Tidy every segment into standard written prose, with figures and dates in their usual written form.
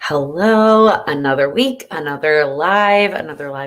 Hello, another week, another live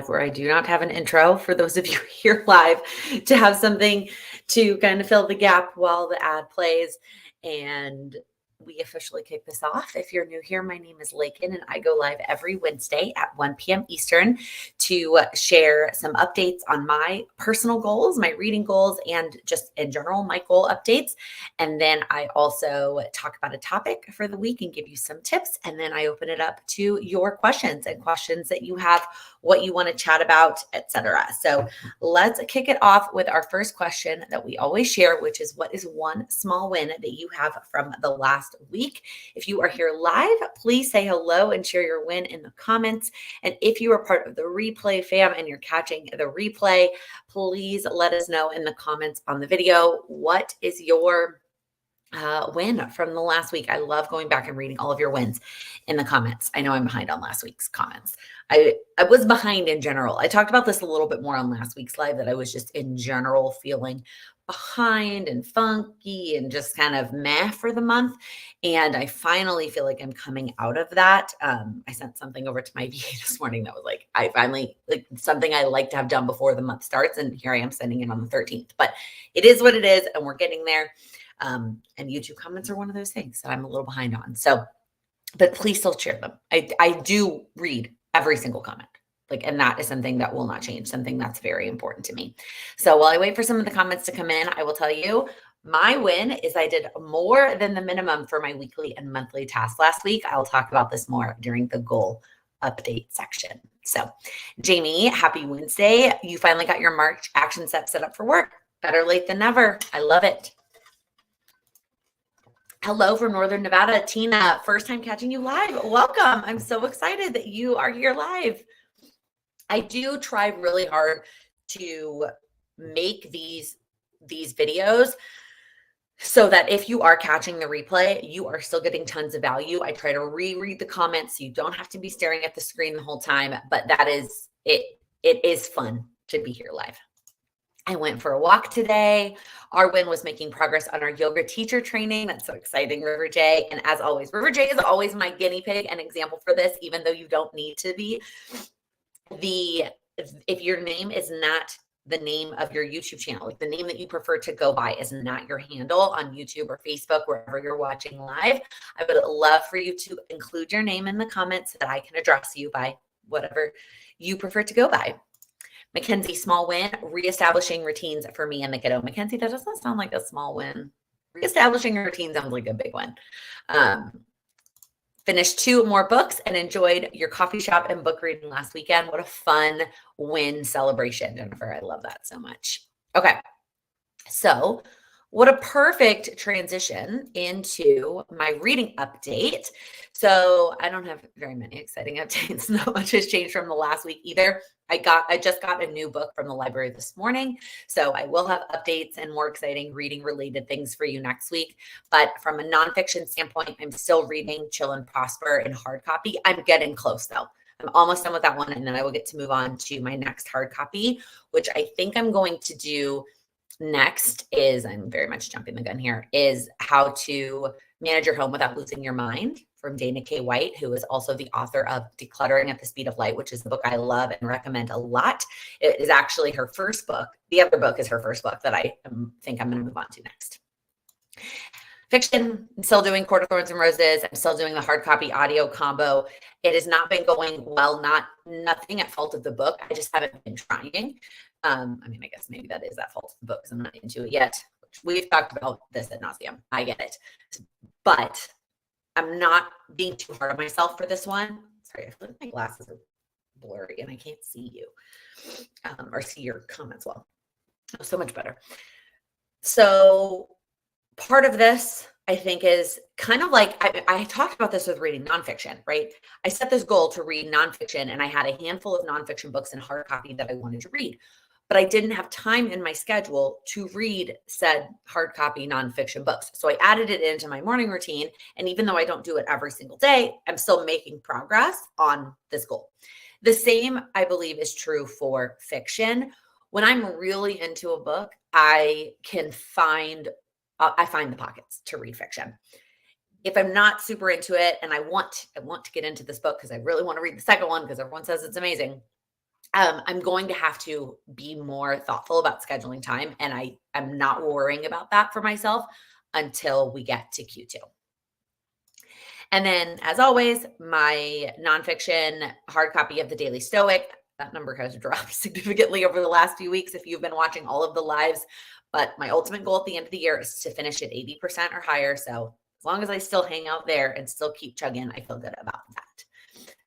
where I do not have an intro for those of you here live to have something to kind of fill the gap while the ad plays. And we officially kick this off. If you're new here, my name is Laken, and I go live every Wednesday at 1 p.m. Eastern to share some updates on my personal goals, my reading goals, and just in general, my goal updates. And then I also talk about a topic for the week and give you some tips. And then I open it up to your questions and questions that you have, what you want to chat about, etc. So let's kick it off with our first question that we always share, which is, what is one small win that you have from the last week? If you are here live, please say hello and share your win in the comments. And if you are part of the replay fam and you're catching the replay, please let us know in the comments on the video, what is your win from the last week. I love going back and reading all of your wins in the comments. I know I'm behind on last week's comments. I was behind in general. I talked about this a little bit more on last week's live, that I was just in general feeling behind and funky and just kind of meh for the month. And I finally feel like I'm coming out of that. I sent something over to my VA this morning that was like, I finally, like, something I like to have done before the month starts. And here I am sending it on the 13th, but it is what it is. And we're getting there. And YouTube comments are one of those things that I'm a little behind on. So, but please still share them. I do read every single comment. And that is something that will not change, something that's very important to me. So while I wait for some of the comments to come in, I will tell you my win is I did more than the minimum for my weekly and monthly tasks last week. I'll talk about this more during the goal update section. So Jamie, happy Wednesday. You finally got your March action set up for work. Better late than never. I love it. Hello from Northern Nevada, Tina. First time catching you live. Welcome. I'm so excited that you are here live. I do try really hard to make these videos so that if you are catching the replay, you are still getting tons of value. I try to reread the comments so you don't have to be staring at the screen the whole time, but that is it. It is fun to be here live. I went for a walk today. Our win was making progress on our yoga teacher training. That's so exciting, River J. And as always, River J is always my guinea pig and example for this, even though you don't need to be. If your name is not the name of your YouTube channel, like the name that you prefer to go by is not your handle on YouTube or Facebook, wherever you're watching live, I would love for you to include your name in the comments so that I can address you by whatever you prefer to go by. Mackenzie, small win, reestablishing routines for me and the kiddo. Mackenzie, that doesn't sound like a small win. Reestablishing routines sounds like a big one. Finished 2 more books and enjoyed your coffee shop and book reading last weekend. What a fun win celebration, Jennifer. I love that so much. Okay. So what a perfect transition into my reading update. So I don't have very many exciting updates. Not much has changed from the last week either. I just got a new book from the library this morning. So I will have updates and more exciting reading related things for you next week. But from a nonfiction standpoint, I'm still reading Chill and Prosper in hard copy. I'm getting close though. I'm almost done with that one. And then I will get to move on to my next hard copy, which I think I'm going to do next is, I'm very much jumping the gun here, is How to Manage Your Home Without Losing Your Mind from Dana K. White, who is also the author of Decluttering at the Speed of Light, which is a book I love and recommend a lot. It is actually her first book. The other book is her first book that I think I'm going to move on to next. Fiction, I'm still doing Court of Thorns and Roses. I'm still doing the hard copy audio combo. It has not been going well, nothing at fault of the book. I just haven't been trying. I mean, I guess maybe that is that fault of the book because I'm not into it yet. We've talked about this ad nauseum. I get it. But I'm not being too hard on myself for this one. Sorry, I feel like my glasses are blurry and I can't see you or see your comments well. Oh, so much better. So part of this, I think, is kind of like, I talked about this with reading nonfiction, right? I set this goal to read nonfiction and I had a handful of nonfiction books in hard copy that I wanted to read, but I didn't have time in my schedule to read said hard copy nonfiction books. So I added it into my morning routine. And even though I don't do it every single day, I'm still making progress on this goal. The same, I believe, is true for fiction. When I'm really into a book, I find the pockets to read fiction. if I'm not super into it and I want to get into this book because I really want to read the second one because everyone says it's amazing, I'm going to have to be more thoughtful about scheduling time. And I'm not worrying about that for myself until we get to Q2. And then, as always, my nonfiction hard copy of The Daily Stoic. That number has dropped significantly over the last few weeks if you've been watching all of the lives. But my ultimate goal at the end of the year is to finish at 80% or higher. So as long as I still hang out there and still keep chugging, I feel good about that.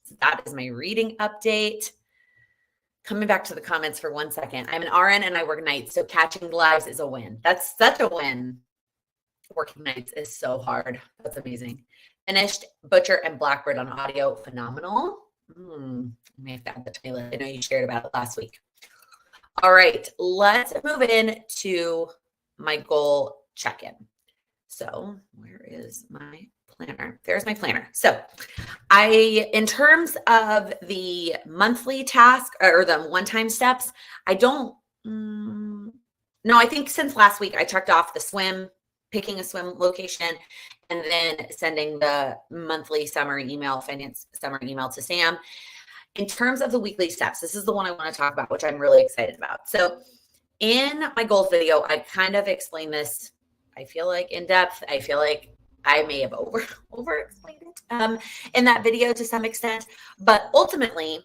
So that is my reading update. Coming back to the comments for 1 second. I'm an RN and I work nights, so catching the lives is a win. That's such a win. Working nights is so hard. That's amazing. Finished Butcher and Blackbird on audio. Phenomenal. I may have to add that to my list. I know you shared about it last week. All right, let's move in to my goal check-in. So where is my planner? There's my planner. So in terms of the monthly task or the one-time steps, I don't, no, I think since last week I checked off the swim, picking a swim location, and then sending the monthly finance summer email to Sam. In terms of the weekly steps, this is the one I want to talk about, which I'm really excited about. So in my goals video, I kind of explained this, I feel like in depth. I feel like I may have over explained it in that video to some extent, but ultimately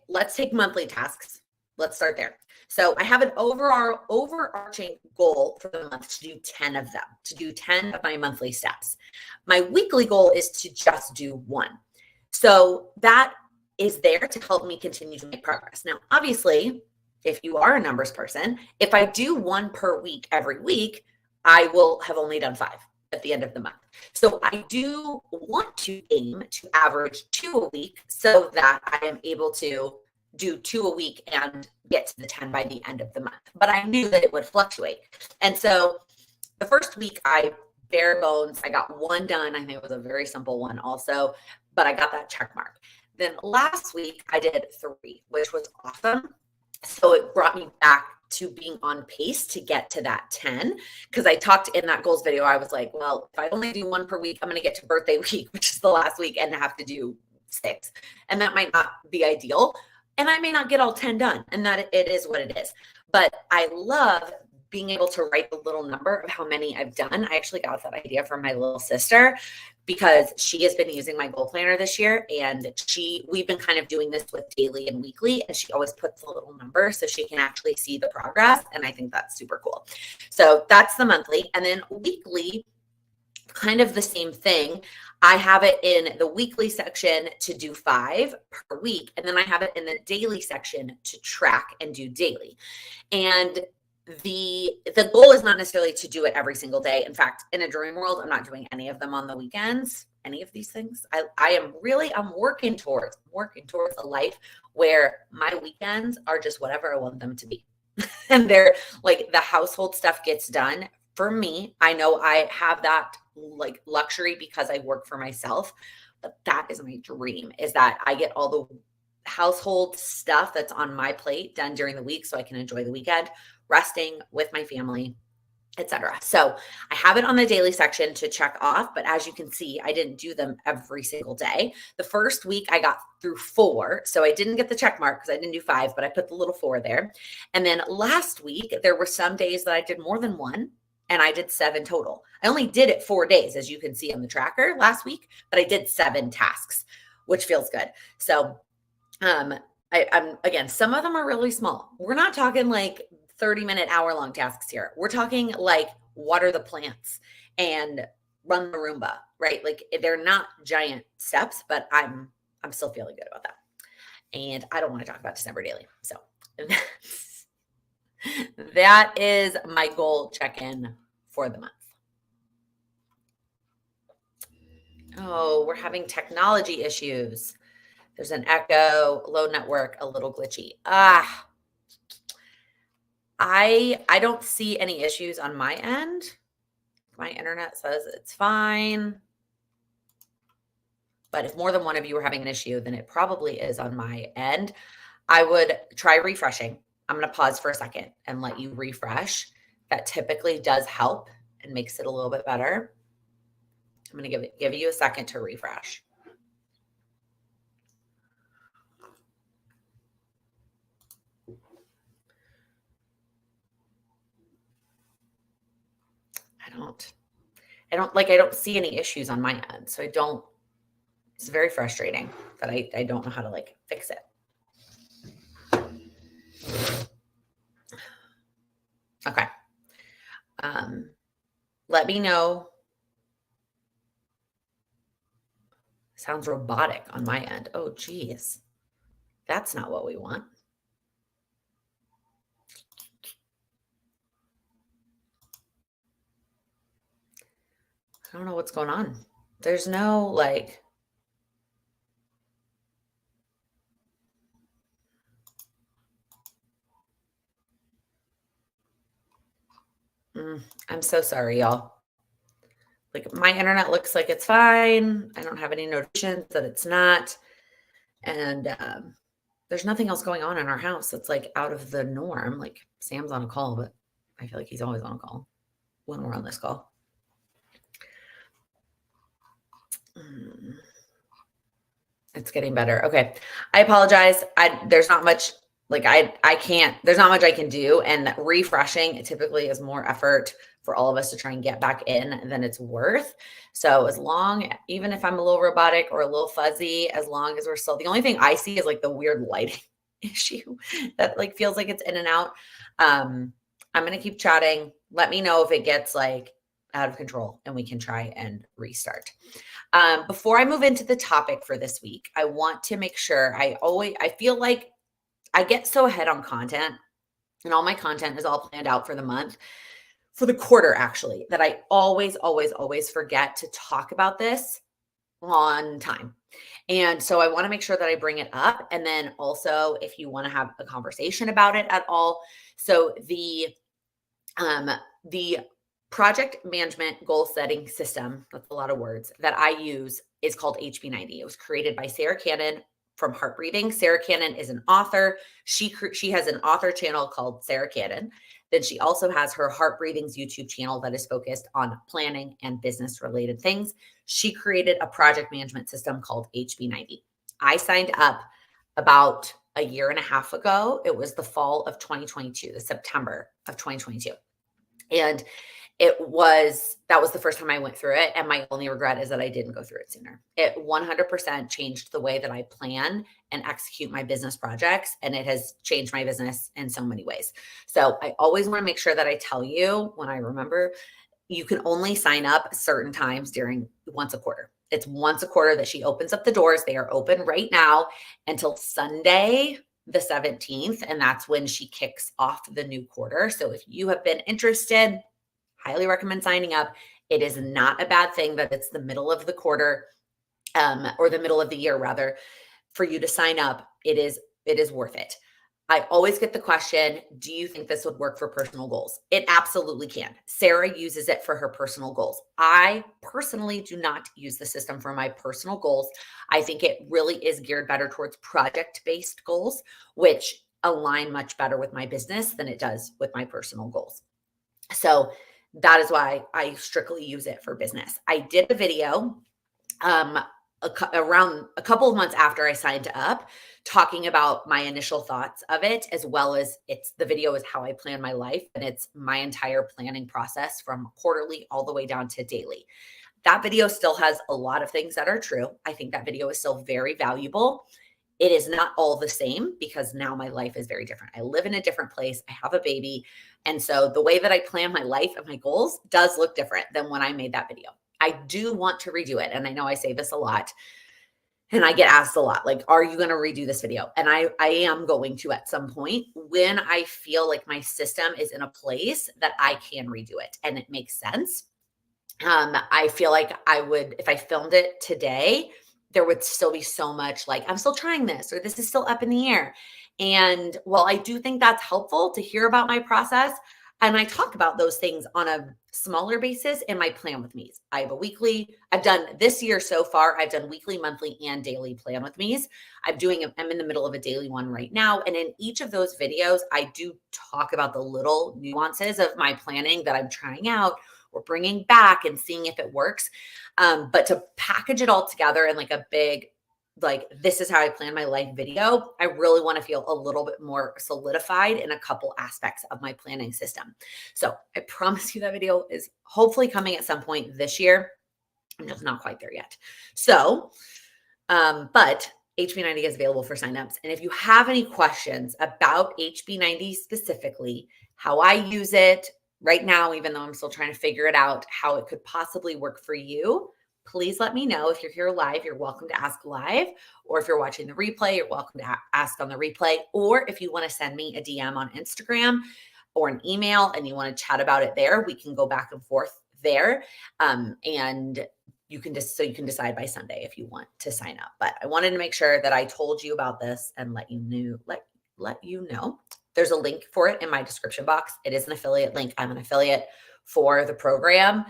let's take monthly tasks. Let's start there. So I have an overarching goal for the month to do 10 of them, to do 10 of my monthly steps. My weekly goal is to just do one. So that is there to help me continue to make progress. Now, obviously, if you are a numbers person, if I do one per week every week, I will have only done 5 at the end of the month. So I do want to aim to average 2 a week so that I am able to do 2 a week and get to the 10 by the end of the month. But I knew that it would fluctuate. And so the first week I bare bones, I got 1 done. I think it was a very simple one also, but I got that check mark. Then last week I did 3, which was awesome. So it brought me back to being on pace to get to that 10. Because I talked in that goals video, I was like, well, if I only do 1 per week, I'm going to get to birthday week, which is the last week, and have to do 6. And that might not be ideal. And I may not get all 10 done, and that it is what it is. But I love being able to write the little number of how many I've done. I actually got that idea from my little sister because she has been using my goal planner this year, and we've been kind of doing this with daily and weekly, and she always puts a little number so she can actually see the progress. And I think that's super cool. So that's the monthly. And then weekly, kind of the same thing. I have it in the weekly section to do 5 per week. And then I have it in the daily section to track and do daily. And the goal is not necessarily to do it every single day. In fact, in a dream world, I'm not doing any of them on the weekends, any of these things. I'm working towards a life where my weekends are just whatever I want them to be. And they're like the household stuff gets done. For me, I know I have that like luxury because I work for myself, but that is my dream, is that I get all the household stuff that's on my plate done during the week so I can enjoy the weekend, resting with my family, etc. So I have it on the daily section to check off, but as you can see, I didn't do them every single day. The first week I got through 4, so I didn't get the check mark because I didn't do 5, but I put the little 4 there. And then last week, there were some days that I did more than 1, and I did 7 total. I only did it 4 days, as you can see on the tracker last week, but I did 7 tasks, which feels good. So I'm again, some of them are really small. We're not talking like 30-minute, hour-long tasks here. We're talking like water the plants and run the Roomba, right? Like they're not giant steps, but I'm still feeling good about that. And I don't want to talk about December daily. So that is my goal check-in for the month. Oh, we're having technology issues. There's an echo, low network, a little glitchy. I don't see any issues on my end. My internet says it's fine. But if more than one of you are having an issue, then it probably is on my end. I would try refreshing. I'm going to pause for a second and let you refresh. That typically does help and makes it a little bit better. I'm going to give you a second to refresh. I don't see any issues on my end. So it's very frustrating that I don't know how to like fix it. Okay. Let me know. Sounds robotic on my end. Oh, geez. That's not what we want. I don't know what's going on. There's no like, I'm so sorry, y'all. Like my internet looks like it's fine. I don't have any notifications that it's not. And there's nothing else going on in our house that's like out of the norm. Like Sam's on a call, but I feel like he's always on a call when we're on this call. It's getting better. Okay. I apologize. There's not much like there's not much I can do. And refreshing typically is more effort for all of us to try and get back in than it's worth. So even if I'm a little robotic or a little fuzzy, as long as we're still, the only thing I see is like the weird lighting issue that like feels like it's in and out. I'm going to keep chatting. Let me know if it gets like out of control and we can try and restart. Before I move into the topic for this week, I want to make sure I feel like I get so ahead on content and all my content is all planned out for the month, for the quarter actually, that I always forget to talk about this on time. And so I want to make sure that I bring it up. And then also if you want to have a conversation about it at all. So the project management goal setting system, that's a lot of words, that I use is called HB90. It was created by Sarah Cannon from Heart Breathing. Sarah Cannon is an author. She has an author channel called Sarah Cannon. Then she also has her Heart Breathing's YouTube channel that is focused on planning and business related things. She created a project management system called HB90. I signed up about a year and a half ago. It was the fall of 2022, the September of 2022. And that was the first time I went through it. And my only regret is that I didn't go through it sooner. It 100% changed the way that I plan and execute my business projects. And it has changed my business in so many ways. So I always want to make sure that I tell you when I remember, you can only sign up certain times once a quarter. It's once a quarter that she opens up the doors. They are open right now until Sunday, the 17th. And that's when she kicks off the new quarter. So if you have been interested, highly recommend signing up. It is not a bad thing that it's the middle of the quarter, or the middle of the year rather, for you to sign up. It is worth it. I always get the question, do you think this would work for personal goals? It absolutely can. Sarah uses it for her personal goals. I personally do not use the system for my personal goals. I think it really is geared better towards project-based goals, which align much better with my business than it does with my personal goals. So that is why I strictly use it for business. I did a video around a couple of months after I signed up, talking about my initial thoughts of it, as well as the video is how I plan my life. And it's my entire planning process from quarterly all the way down to daily. That video still has a lot of things that are true. I think that video is still very valuable. It is not all the same because now my life is very different. I live in a different place. I have a baby. And so the way that I plan my life and my goals does look different than when I made that video. I do want to redo it. And I know I say this a lot and I get asked a lot, like, are you going to redo this video? And I am going to at some point when I feel like my system is in a place that I can redo it and it makes sense. I feel like I would, if I filmed it today, there would still be so much like, I'm still trying this, or this is still up in the air. And while I do think that's helpful to hear about my process, and I talk about those things on a smaller basis in my plan with me's. I've done this year so far, I've done weekly, monthly, and daily plan with me's. I'm in the middle of a daily one right now. And in each of those videos, I do talk about the little nuances of my planning that I'm trying out, we're bringing back and seeing if it works. But to package it all together in like a big, like, this is how I plan my life video, I really want to feel a little bit more solidified in a couple aspects of my planning system. So I promise you that video is hopefully coming at some point this year. I'm just not quite there yet. So, but HB90 is available for signups. And if you have any questions about HB90 specifically, how I use it right now, even though I'm still trying to figure it out, how it could possibly work for you, please let me know. If you're here live, you're welcome to ask live. Or if you're watching the replay, you're welcome to ask on the replay. Or if you want to send me a DM on Instagram or an email and you want to chat about it there, we can go back and forth there. And you can decide by Sunday if you want to sign up. But I wanted to make sure that I told you about this and let you know. There's a link for it in my description box. It is an affiliate link. I'm an affiliate for the program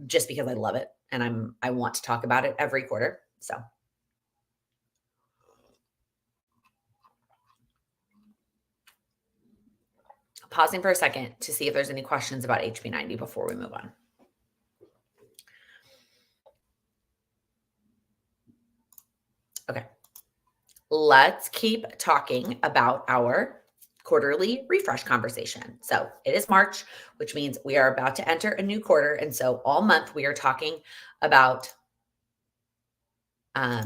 just because I love it and I want to talk about it every quarter. So pausing for a second to see if there's any questions about HB90 before we move on. Okay, let's keep talking about our quarterly refresh conversation. So it is March, which means we are about to enter a new quarter. And so all month we are talking about, sorry,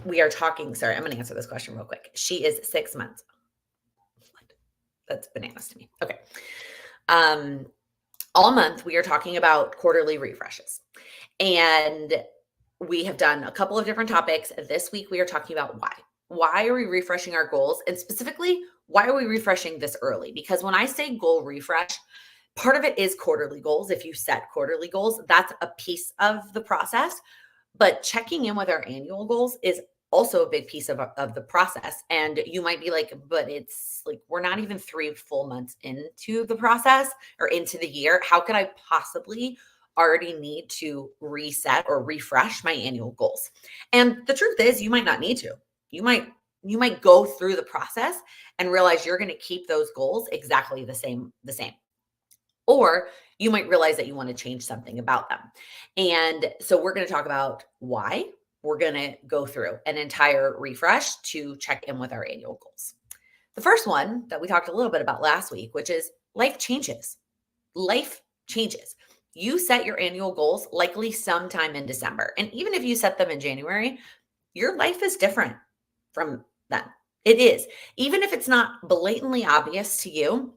I'm going to answer this question real quick. She is 6 months. That's bananas to me. Okay. All month we are talking about quarterly refreshes. And we have done a couple of different topics. This week we are talking about why. Why are we refreshing our goals? And specifically, why are we refreshing this early? Because when I say goal refresh, part of it is quarterly goals. If you set quarterly goals, that's a piece of the process. But checking in with our annual goals is also a big piece of the process. And you might be like, but it's like, we're not even 3 full months into the process or into the year. How could I possibly already need to reset or refresh my annual goals? And the truth is, you might not need to. You might go through the process and realize you're going to keep those goals exactly the same. Or you might realize that you want to change something about them. And so we're going to talk about why. We're going to go through an entire refresh to check in with our annual goals. The first one that we talked a little bit about last week, which is life changes. Life changes. You set your annual goals likely sometime in December. And even if you set them in January, your life is different from then. It is. Even if it's not blatantly obvious to you,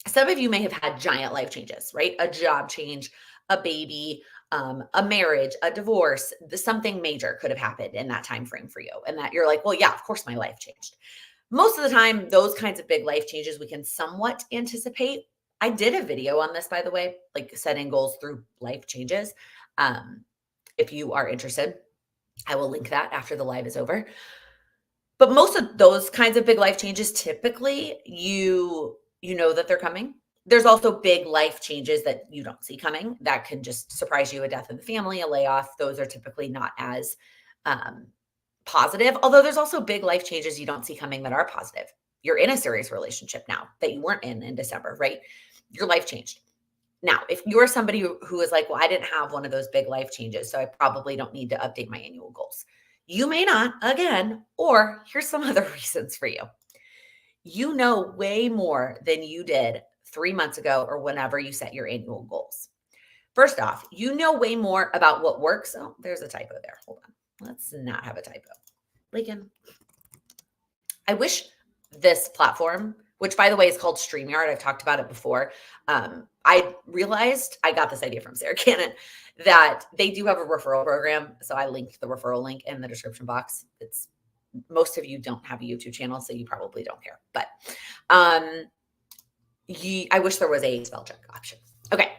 some of you may have had giant life changes, right? A job change, a baby, a marriage, a divorce, something major could have happened in that time frame for you. And that you're like, well, yeah, of course my life changed. Most of the time, those kinds of big life changes we can somewhat anticipate. I did a video on this, by the way, like setting goals through life changes. If you are interested, I will link that after the live is over. But most of those kinds of big life changes, typically you know that they're coming. There's also big life changes that you don't see coming that can just surprise you: a death in the family, a layoff. Those are typically not as positive. Although there's also big life changes you don't see coming that are positive. You're in a serious relationship now that you weren't in December, right? Your life changed. Now, if you're somebody who is like, well, I didn't have one of those big life changes, so I probably don't need to update my annual goals. You may not, again, or here's some other reasons for you. You know way more than you did 3 months ago or whenever you set your annual goals. First off, you know way more about what works. Oh, there's a typo there. Hold on. Let's not have a typo. Laken. I wish this platform, which by the way is called StreamYard, I've talked about it before. I realized I got this idea from Sarah Cannon that they do have a referral program. So I linked the referral link in the description box. Most of you don't have a YouTube channel, so you probably don't care. But I wish there was a spell check option. Okay.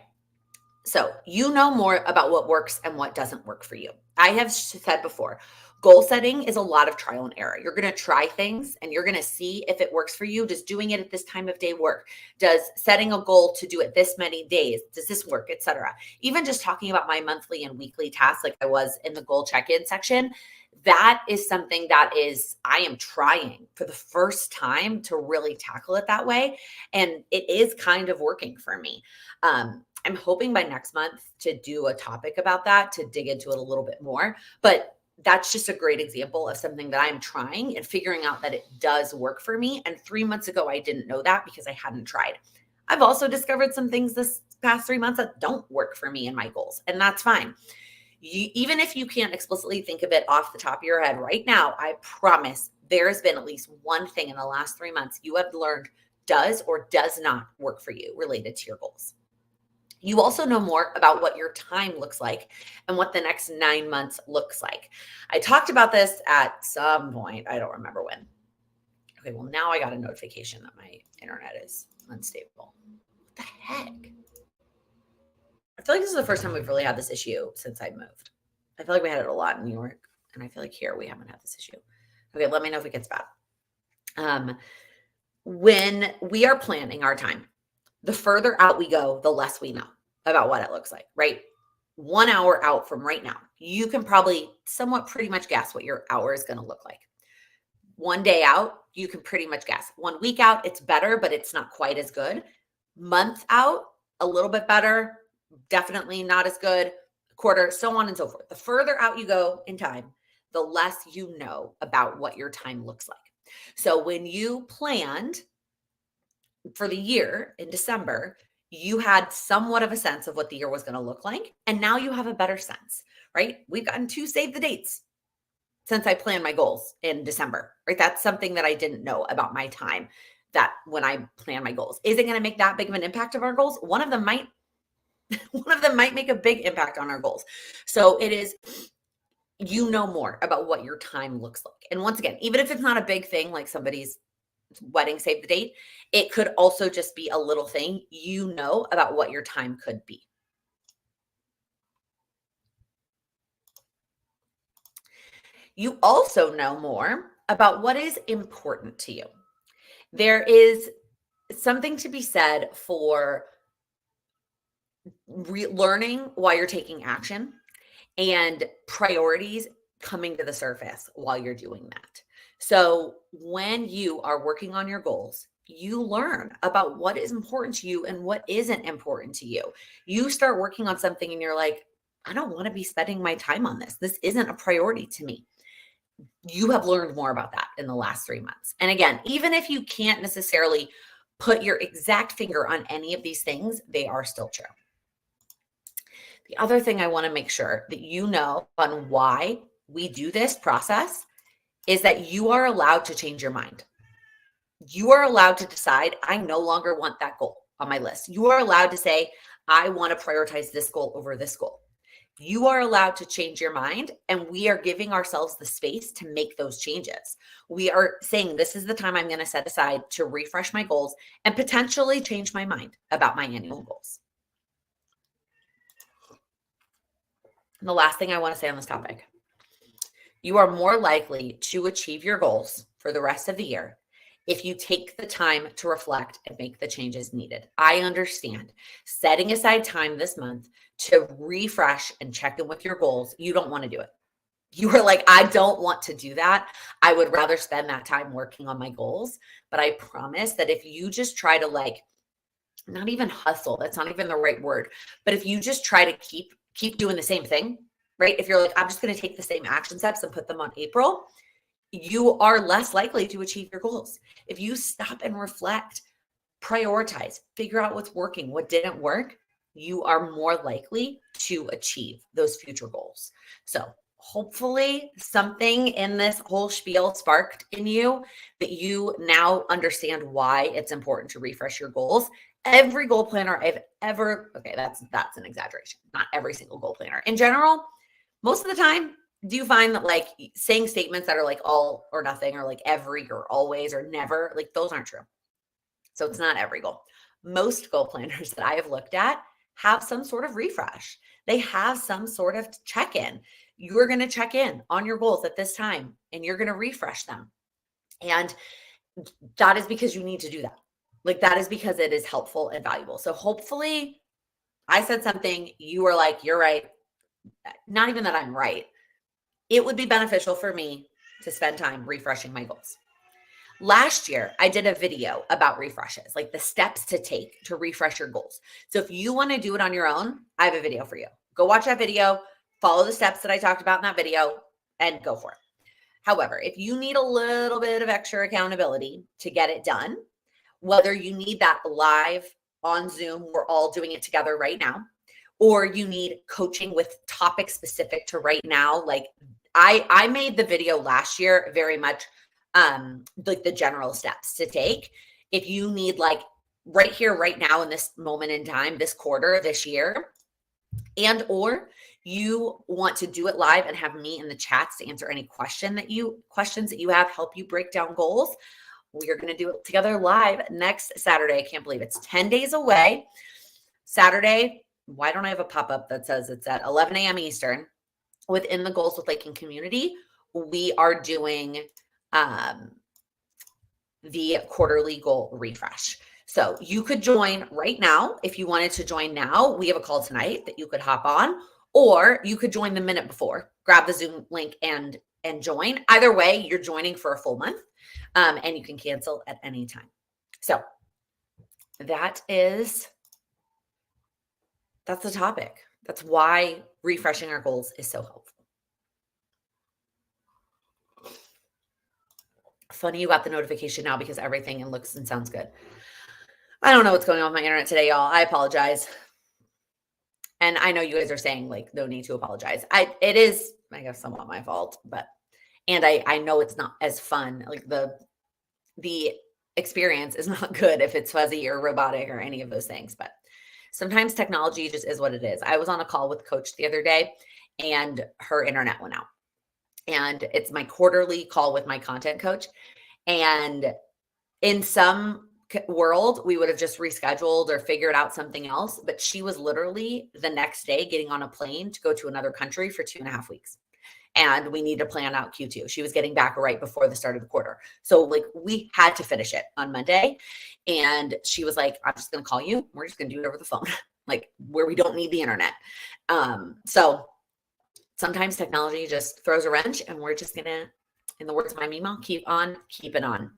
So you know more about what works and what doesn't work for you. I have said before, goal setting is a lot of trial and error. You're going to try things and you're going to see if it works for you. Does doing it at this time of day work? Does setting a goal to do it this many days, does this work, etc.? Even just talking about my monthly and weekly tasks like I was in the goal check-in section, that is something that I am trying for the first time to really tackle it that way. And it is kind of working for me. I'm hoping by next month to do a topic about that, to dig into it a little bit more. But that's just a great example of something that I'm trying and figuring out that it does work for me. And 3 months ago, I didn't know that because I hadn't tried. I've also discovered some things this past 3 months that don't work for me and my goals, and that's fine. Even if you can't explicitly think of it off the top of your head right now, I promise there has been at least one thing in the last 3 months you have learned does or does not work for you related to your goals. You also know more about what your time looks like and what the next 9 months looks like. I talked about this at some point. I don't remember when. Okay, well, now I got a notification that my internet is unstable. What the heck? I feel like this is the first time we've really had this issue since I moved. I feel like we had it a lot in New York, and I feel like here we haven't had this issue. Okay, let me know if it gets bad. When we are planning our time, the further out we go, the less we know about what it looks like, right? 1 hour out from right now, you can probably somewhat pretty much guess what your hour is going to look like. 1 day out, you can pretty much guess. 1 week out, it's better, but it's not quite as good. Month out, a little bit better, definitely not as good. Quarter, so on and so forth. The further out you go in time, the less you know about what your time looks like. So when you planned for the year in December, you had somewhat of a sense of what the year was going to look like. And now you have a better sense, right? We've gotten 2 save the dates since I planned my goals in December, right? That's something that I didn't know about my time, that when I plan my goals. Is it going to make that big of an impact of our goals? One of them might make a big impact on our goals. So it is, you know more about what your time looks like. And once again, even if it's not a big thing like somebody's wedding save the date, it could also just be a little thing you know about what your time could be. You also know more about what is important to you. There is something to be said for learning while you're taking action and priorities coming to the surface while you're doing that. So when you are working on your goals, you learn about what is important to you and what isn't important to you. You start working on something and you're like, I don't want to be spending my time on this. This isn't a priority to me. You have learned more about that in the last 3 months. And again, even if you can't necessarily put your exact finger on any of these things, they are still true. The other thing I want to make sure that you know on why we do this process is that you are allowed to change your mind. You are allowed to decide, I no longer want that goal on my list. You are allowed to say, I want to prioritize this goal over this goal. You are allowed to change your mind, and we are giving ourselves the space to make those changes. We are saying, this is the time I'm going to set aside to refresh my goals and potentially change my mind about my annual goals. And the last thing I want to say on this topic, you are more likely to achieve your goals for the rest of the year if you take the time to reflect and make the changes needed. I understand setting aside time this month to refresh and check in with your goals. You don't want to do it. You are like, I don't want to do that. I would rather spend that time working on my goals. But I promise that if you just try to not even hustle, that's not even the right word, but if you just try to keep doing the same thing, right? If you're like, I'm just going to take the same action steps and put them on April, you are less likely to achieve your goals. If you stop and reflect, prioritize, figure out what's working, what didn't work, you are more likely to achieve those future goals. So hopefully something in this whole spiel sparked in you that you now understand why it's important to refresh your goals. Every goal planner I've ever, okay, that's an exaggeration. Not every single goal planner. In general, most of the time, do you find that saying statements that are all or nothing or every or always or never, those aren't true. So it's not every goal. Most goal planners that I have looked at have some sort of refresh. They have some sort of check-in. You're going to check in on your goals at this time and you're going to refresh them. And that is because you need to do that. That is because it is helpful and valuable. So hopefully I said something, you were like, you're right. Not even that I'm right. It would be beneficial for me to spend time refreshing my goals. Last year, I did a video about refreshes, like the steps to take to refresh your goals. So if you want to do it on your own, I have a video for you. Go watch that video, follow the steps that I talked about in that video, and go for it. However, if you need a little bit of extra accountability to get it done, whether you need that live on Zoom, we're all doing it together right now, or you need coaching with topics specific to right now. Like I made the video last year very much like the general steps to take. If you need like right here, right now in this moment in time, this quarter, this year, and or you want to do it live and have me in the chats to answer any questions that you have, help you break down goals. We are going to do it together live next Saturday. I can't believe it's 10 days away. Saturday, why don't I have a pop-up that says it's at 11 a.m. Eastern within the Goals with Laken community? We are doing the quarterly goal refresh. So you could join right now. If you wanted to join now, we have a call tonight that you could hop on, or you could join the minute before, grab the Zoom link and join. Either way, you're joining for a full month, and you can cancel at any time. So that's the topic. That's why refreshing our goals is so helpful. Funny you got the notification now because everything looks and sounds good. I don't know what's going on with my internet today, y'all. I apologize. And I know you guys are saying like no need to apologize. It is, I guess, somewhat my fault, but I know it's not as fun. Like the experience is not good if it's fuzzy or robotic or any of those things, but sometimes technology just is what it is. I was on a call with Coach the other day and her internet went out. And it's my quarterly call with my content coach. And in some world, we would have just rescheduled or figured out something else. But she was literally the next day getting on a plane to go to another country for 2.5 weeks. And we need to plan out Q2. She was getting back right before the start of the quarter. So like we had to finish it on Monday. And she was like, I'm just going to call you. We're just going to do it over the phone, like where we don't need the internet. So sometimes technology just throws a wrench and we're just going to, in the words of my email, keep on keeping on.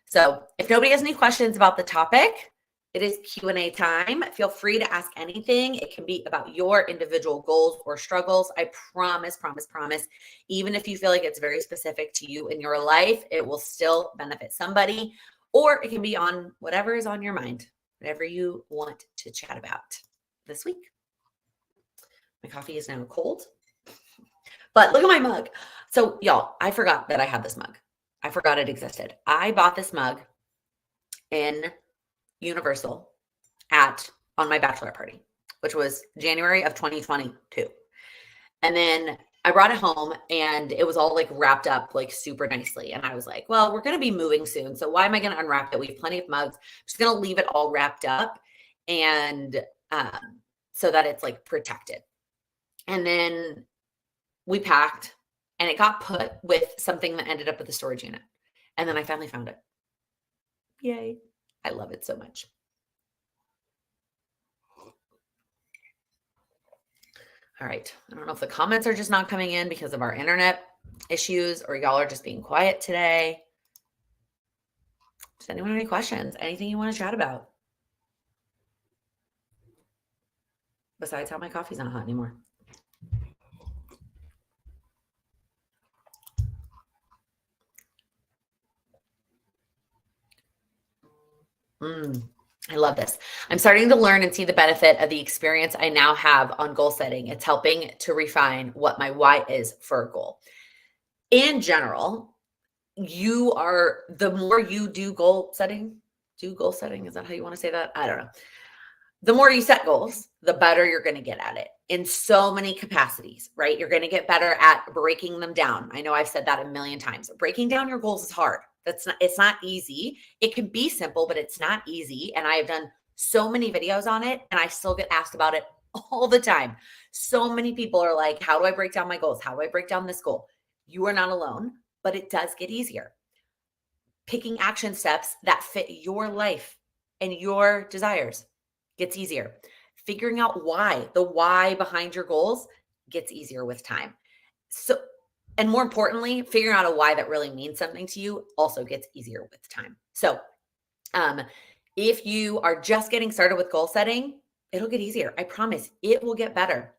So if nobody has any questions about the topic, it is Q&A time. Feel free to ask anything. It can be about your individual goals or struggles. I promise, even if you feel like it's very specific to you in your life, it will still benefit somebody, or it can be on whatever is on your mind, whatever you want to chat about this week. My coffee is now cold. But look at my mug. So y'all, I forgot that I had this mug. I forgot it existed. I bought this mug in Universal on my bachelor party, which was January of 2022. And then I brought it home and it was all like wrapped up like super nicely. And I was like, well, we're going to be moving soon. So why am I going to unwrap it? We have plenty of mugs. I'm just going to leave it all wrapped up and so that it's like protected. And then we packed and it got put with something that ended up at the storage unit. And then I finally found it. Yay. I love it so much. All right. I don't know if the comments are just not coming in because of our internet issues or y'all are just being quiet today. Does anyone have any questions? Anything you want to chat about? Besides how my coffee's not hot anymore. I love this. I'm starting to learn and see the benefit of the experience I now have on goal setting. It's helping to refine what my why is for a goal. In general, the more you do goal setting, is that how you want to say that? I don't know. The more you set goals, the better you're going to get at it in so many capacities, right? You're going to get better at breaking them down. I know I've said that a million times. Breaking down your goals is hard. It's not easy. It can be simple, but it's not easy. And I have done so many videos on it and I still get asked about it all the time. So many people are like, how do I break down my goals? How do I break down this goal? You are not alone, but it does get easier. Picking action steps that fit your life and your desires gets easier. Figuring out the why behind your goals gets easier with time. So And more importantly, figuring out a why that really means something to you also gets easier with time. So, if you are just getting started with goal setting, it'll get easier. I promise it will get better.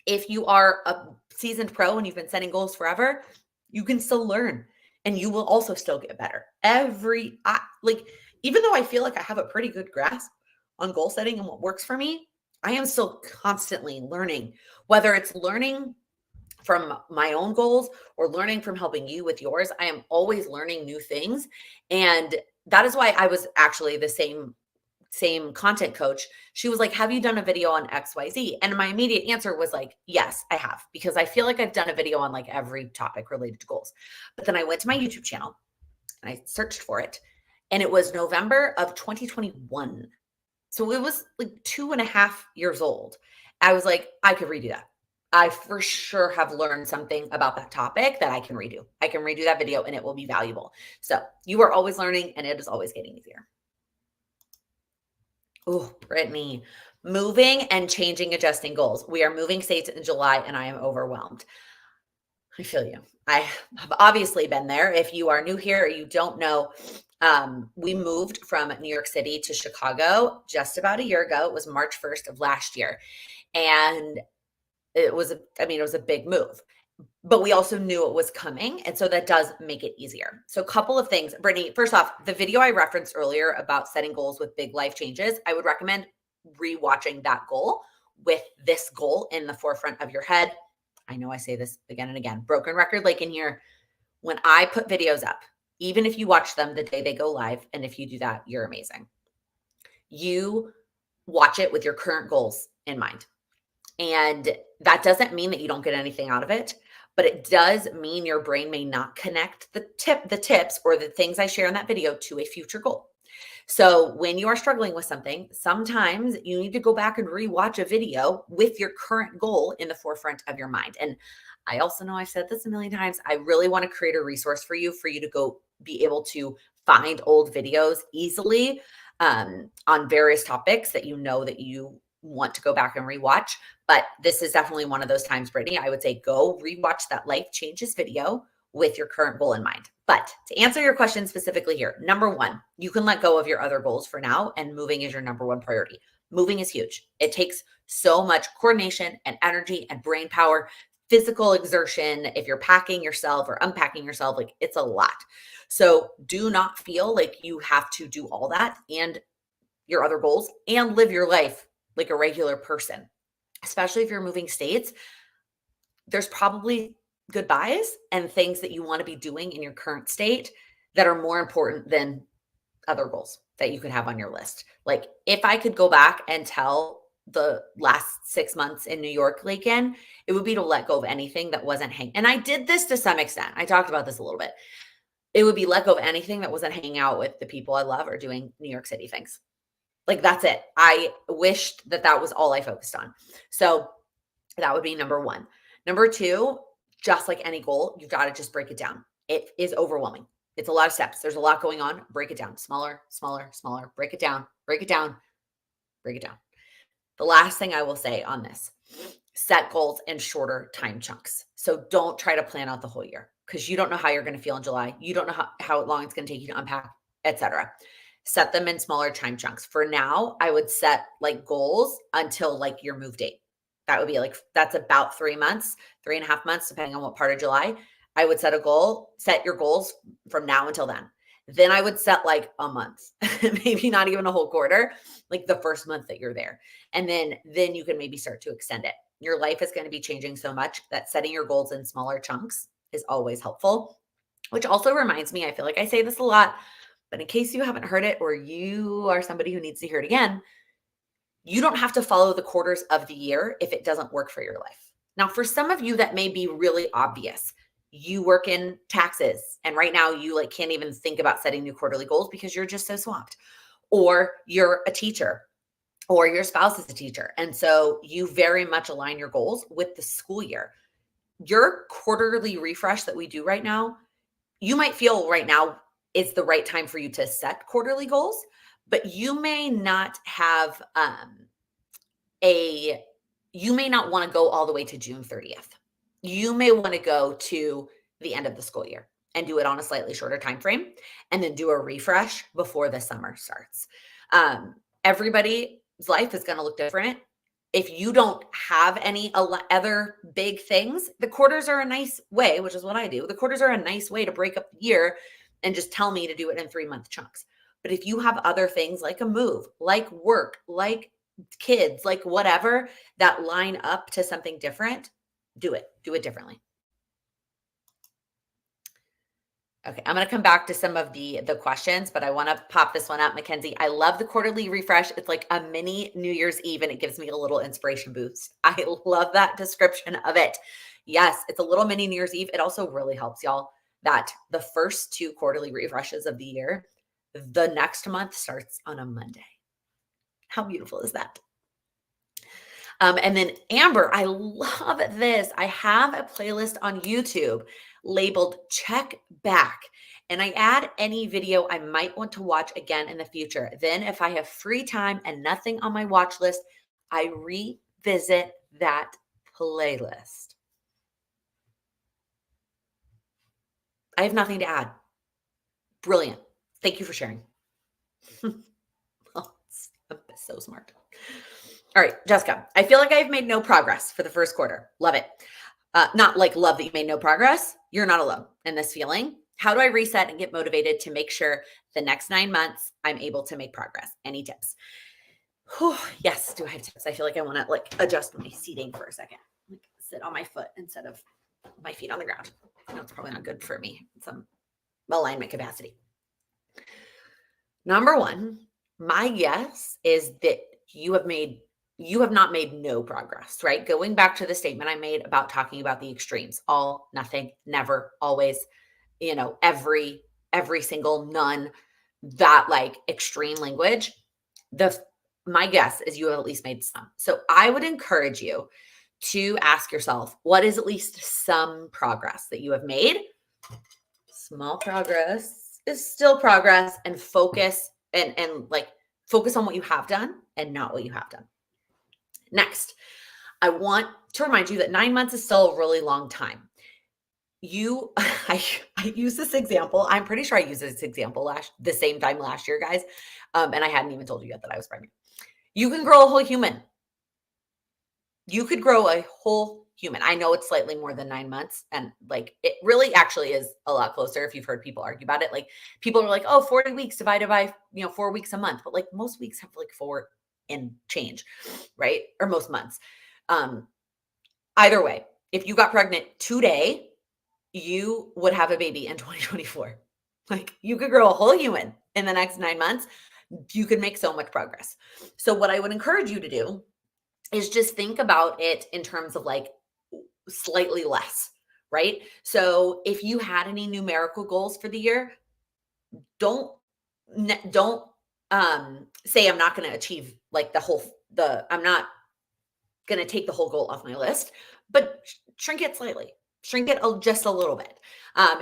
If you are a seasoned pro and you've been setting goals forever, you can still learn and you will also still get better. Even though I feel like I have a pretty good grasp on goal setting and what works for me, I am still constantly learning, whether it's learning from my own goals or learning from helping you with yours. I am always learning new things. And that is why I was actually the same content coach. She was like, have you done a video on XYZ? And my immediate answer was like, yes, I have, because I feel like I've done a video on like every topic related to goals. But then I went to my YouTube channel and I searched for it, and it was November of 2021. So it was like 2.5 years old. I was like, I could redo that. I for sure have learned something about that topic that I can redo. I can redo that video and it will be valuable. So you are always learning and it is always getting easier. Oh, Brittany, moving and changing, adjusting goals. We are moving states in July and I am overwhelmed. I feel you. I have obviously been there. If you are new here or you don't know, we moved from New York City to Chicago just about a year ago. It was March 1st of last year. And it was a big move, but we also knew it was coming. And so that does make it easier. So a couple of things, Brittany, first off, the video I referenced earlier about setting goals with big life changes, I would recommend rewatching that goal with this goal in the forefront of your head. I know I say this again and again, broken record Laken here. When I put videos up, even if you watch them the day they go live, and if you do that, you're amazing. You watch it with your current goals in mind. And that doesn't mean that you don't get anything out of it, but it does mean your brain may not connect the tips or the things I share in that video to a future goal. So when you are struggling with something, sometimes you need to go back and rewatch a video with your current goal in the forefront of your mind. And I also know I've said this a million times. I really want to create a resource for you to go be able to find old videos easily on various topics that you know that you want to go back and rewatch. But this is definitely one of those times, Brittany, I would say go rewatch that life changes video with your current goal in mind. But to answer your question specifically here, number one, you can let go of your other goals for now, and moving is your number one priority. Moving is huge. It takes so much coordination and energy and brain power, physical exertion. If you're packing yourself or unpacking yourself, like it's a lot. So do not feel like you have to do all that and your other goals and live your life like a regular person. Especially if you're moving states, there's probably goodbyes and things that you want to be doing in your current state that are more important than other goals that you could have on your list. Like if I could go back and tell the last 6 months in New York, Laken, it would be to let go of anything that wasn't hanging. And I did this to some extent. I talked about this a little bit. It would be let go of anything that wasn't hanging out with the people I love or doing New York City things. Like that's it. I wished that was all I focused on. So that would be number one. Number two, just like any goal, you've got to just break it down. It is overwhelming. It's a lot of steps. There's a lot going on. Break it down. Smaller, smaller, smaller. Break it down. Break it down. Break it down. The last thing I will say on this, set goals in shorter time chunks. So don't try to plan out the whole year because you don't know how you're going to feel in July. You don't know how long it's going to take you to unpack, etc. Set them in smaller time chunks. For now, I would set like goals until like your move date. That would be like, that's about 3 months, 3.5 months, depending on what part of July. I would set a goal, set your goals from now until then. Then I would set like a month, maybe not even a whole quarter, like the first month that you're there. And then you can maybe start to extend it. Your life is going to be changing so much that setting your goals in smaller chunks is always helpful, which also reminds me, I feel like I say this a lot, but in case you haven't heard it or you are somebody who needs to hear it again, you don't have to follow the quarters of the year if it doesn't work for your life. Now, for some of you, that may be really obvious. You work in taxes and right now you like can't even think about setting new quarterly goals because you're just so swamped. Or you're a teacher or your spouse is a teacher. And so you very much align your goals with the school year. Your quarterly refresh that we do right now, you might feel right now is the right time for you to set quarterly goals, but you may not have you may not want to go all the way to June 30th. you may want to go to the end of the school year and do it on a slightly shorter time frame, and then do a refresh before the summer starts. Everybody's life is going to look different. If you don't have any other big things, the quarters are a nice way, which is what I do. The quarters are a nice way to break up the year and just tell me to do it in 3-month chunks. But if you have other things like a move, like work, like kids, like whatever that line up to something different, do it differently. Okay, I'm going to come back to some of the questions, but I want to pop this one up, Mackenzie. I love the quarterly refresh. It's like a mini New Year's Eve, and it gives me a little inspiration boost. I love that description of it. Yes, it's a little mini New Year's Eve. It also really helps y'all that the first 2 quarterly refreshes of the year, the next month starts on a Monday. How beautiful is that? And then Amber, I love this. I have a playlist on YouTube labeled Check Back, and I add any video I might want to watch again in the future. Then if I have free time and nothing on my watch list, I revisit that playlist. I have nothing to add. Brilliant. Thank you for sharing. Oh, I'm so smart. All right, Jessica, I feel like I've made no progress for the first quarter. Love it. Not like love that you made no progress. You're not alone in this feeling. How do I reset and get motivated to make sure the next 9 months I'm able to make progress? Any tips? Whew, yes. Do I have tips? I feel like I want to like adjust my seating for a second. Like sit on my foot instead of my feet on the ground. I know it's probably not good for me. Some alignment capacity. Number 1, my guess is that you have not made no progress, right? Going back to the statement I made about talking about the extremes, all, nothing, never, always, every single, none, that like extreme language. My guess is you have at least made some. So I would encourage you to ask yourself, what is at least some progress that you have made? Small progress is still progress, and focus and like focus on what you have done and not what you have done. Next, I want to remind you that 9 months is still a really long time. I use this example. I'm pretty sure I used this example the same time last year, guys. And I hadn't even told you yet that I was pregnant. You can grow a whole human. You could grow a whole human. I know it's slightly more than 9 months. And like, it really actually is a lot closer. If you've heard people argue about it, like people are like, oh, 40 weeks divided by, 4 weeks a month. But like most weeks have like 4 and change, right? Or most months. Either way, if you got pregnant today, you would have a baby in 2024. Like you could grow a whole human in the next 9 months. You could make so much progress. So what I would encourage you to do is just think about it in terms of like slightly less, right? So if you had any numerical goals for the year, don't say I'm not going to achieve like I'm not going to take the whole goal off my list, but shrink it slightly. Shrink it just a little bit.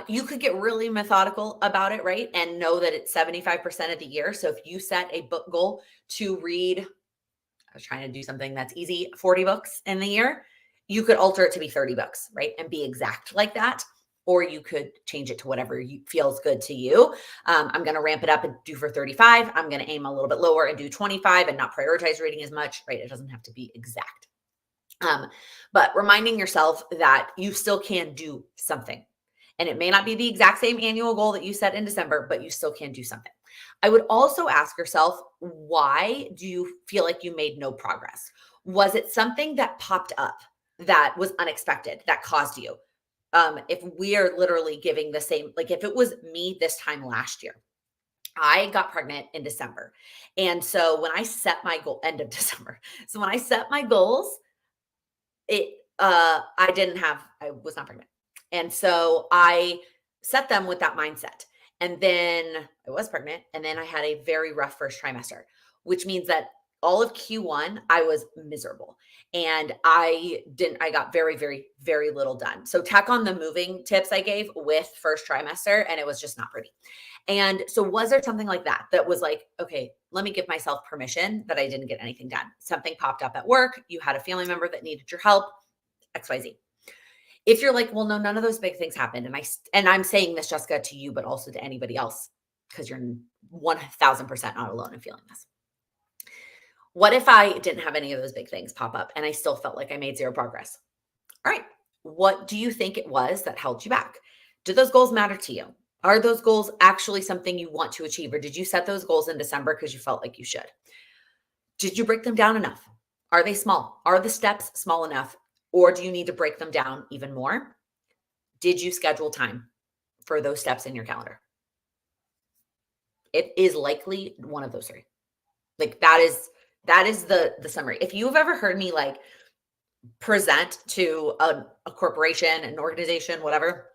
You could get really methodical about it, right? And know that it's 75% of the year. So if you set a book goal to read, I was trying to do something that's easy, 40 books in the year, you could alter it to be 30 books, right? And be exact like that. Or you could change it to whatever feels good to you. I'm going to ramp it up and do for 35. I'm going to aim a little bit lower and do 25 and not prioritize reading as much, right? It doesn't have to be exact. But reminding yourself that you still can do something. And it may not be the exact same annual goal that you set in December, but you still can do something. I would also ask yourself, why do you feel like you made no progress? Was it something that popped up that was unexpected that caused you? If we are literally giving the same, like if it was me this time last year, I got pregnant in December. And so when I set my goal, end of December. So when I set my goals, I was not pregnant. And so I set them with that mindset. And then I was pregnant. And then I had a very rough first trimester, which means that all of Q1, I was miserable. And I got very, very, very little done. So tack on the moving tips I gave with first trimester, and it was just not pretty. And so was there something like that was like, okay, let me give myself permission that I didn't get anything done. Something popped up at work. You had a family member that needed your help, XYZ. If you're like, well, no, none of those big things happened. And I'm saying this, Jessica, to you, but also to anybody else, because you're 1000% not alone in feeling this. What if I didn't have any of those big things pop up and I still felt like I made zero progress? All right. What do you think it was that held you back? Do those goals matter to you? Are those goals actually something you want to achieve? Or did you set those goals in December because you felt like you should? Did you break them down enough? Are they small? Are the steps small enough? Or do you need to break them down even more? Did you schedule time for those steps in your calendar? It is likely one of those three. Like that is the summary. If you've ever heard me like present to a corporation, an organization, whatever,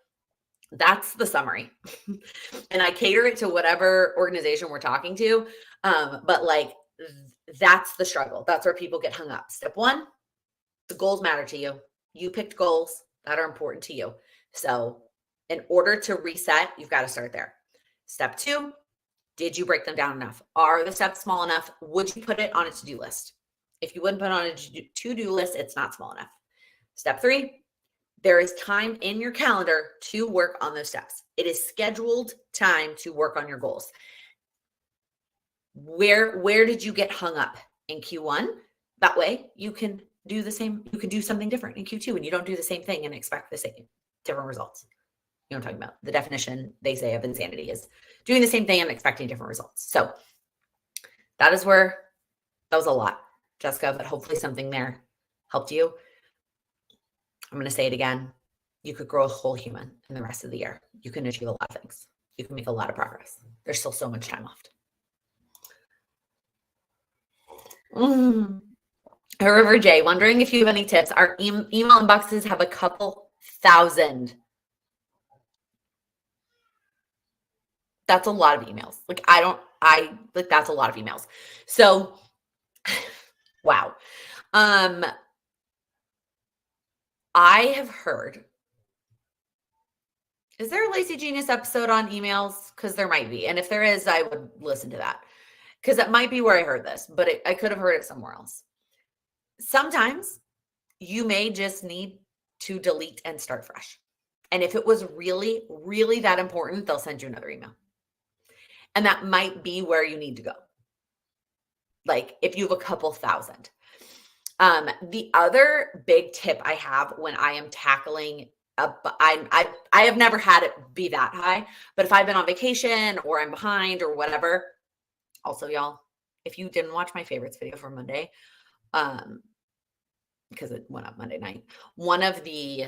that's the summary. And I cater it to whatever organization we're talking to. But like that's the struggle. That's where people get hung up. Step one, the goals matter to you. You picked goals that are important to you. So in order to reset, you've got to start there. Step two, did you break them down enough? Are the steps small enough? Would you put it on a to-do list? If you wouldn't put it on a to-do list, it's not small enough. Step three, there is time in your calendar to work on those steps. It is scheduled time to work on your goals. Where did you get hung up in Q1? That way you can do the same. You can do something different in Q2 and you don't do the same thing and expect the same different results. You know what I'm talking about? The definition they say of insanity is doing the same thing and expecting different results. So that was a lot, Jessica, but hopefully something there helped you. I'm going to say it again. You could grow a whole human in the rest of the year. You can achieve a lot of things. You can make a lot of progress. There's still so much time left. River J, wondering if you have any tips. Our email inboxes have a couple thousand. That's a lot of emails. Like that's a lot of emails. So wow. I have heard, is there a Lazy Genius episode on emails? Because there might be. And if there is, I would listen to that. Because that might be where I heard this, but I could have heard it somewhere else. Sometimes you may just need to delete and start fresh. And if it was really, really that important, they'll send you another email. And that might be where you need to go. Like if you have a couple thousand. The other big tip I have when I am tackling I have never had it be that high, but if I've been on vacation or I'm behind or whatever. Also, y'all, if you didn't watch my favorites video for Monday, because it went up Monday night, one of the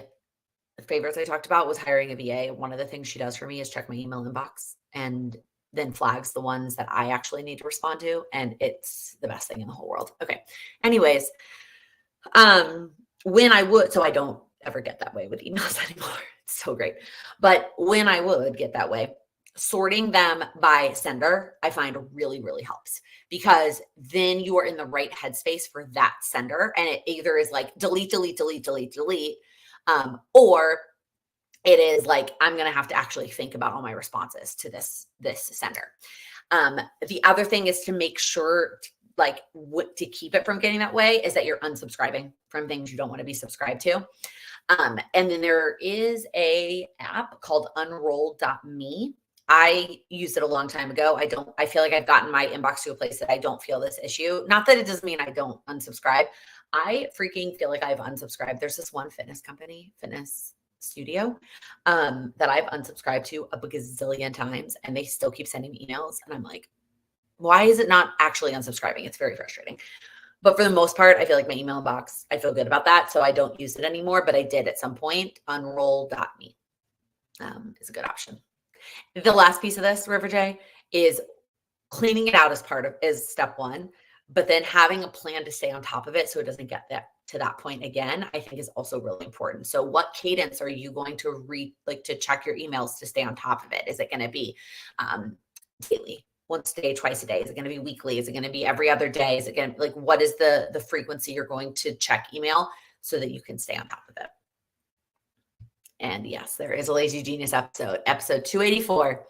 favorites I talked about was hiring a VA. One of the things she does for me is check my email inbox and then flags the ones that I actually need to respond to. And it's the best thing in the whole world. Okay. Anyways, when I would, so I don't ever get that way with emails anymore. It's so great. But when I would get that way, sorting them by sender, I find really, really helps because then you are in the right headspace for that sender. And it either is like delete, or it is like, I'm going to have to actually think about all my responses to this sender. The other thing is to make sure to keep it from getting that way is that you're unsubscribing from things you don't want to be subscribed to. And then there is a app called unroll.me. I used it a long time ago. I feel like I've gotten my inbox to a place that I don't feel this issue. Not that it doesn't mean I don't unsubscribe. I freaking feel like I've unsubscribed. There's this one fitness studio, that I've unsubscribed to a gazillion times and they still keep sending me emails. And I'm like, why is it not actually unsubscribing? It's very frustrating. But for the most part, I feel like my email box, I feel good about that. So I don't use it anymore, but I did at some point. Unroll.me is a good option. The last piece of this, River J, is cleaning it out as step one, but then having a plan to stay on top of it so it doesn't get to that point again, I think is also really important. So what cadence are you going to to check your emails to stay on top of it? Is it going to be daily, once a day, twice a day? Is it going to be weekly? Is it going to be every other day? Is it going to what is the frequency you're going to check email so that you can stay on top of it? And yes, there is a Lazy Genius episode 284.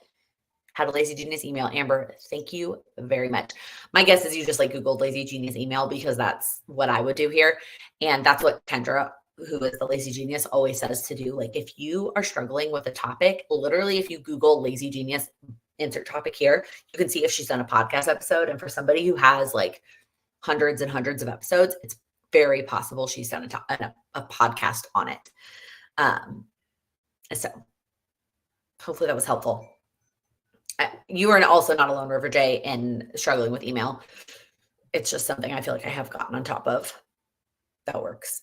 How to Lazy Genius email. Amber, thank you very much. My guess is you just Googled Lazy Genius email because that's what I would do here. And that's what Kendra who is the lazy genius, always says to do. Like, if you are struggling with a topic, literally, if you Google lazy genius, insert topic here, you can see if she's done a podcast episode. And for somebody who has like hundreds and hundreds of episodes, it's very possible she's done a podcast on it. So hopefully that was helpful. You are also not alone, River J, in struggling with email. It's just something I feel like I have gotten on top of. That works.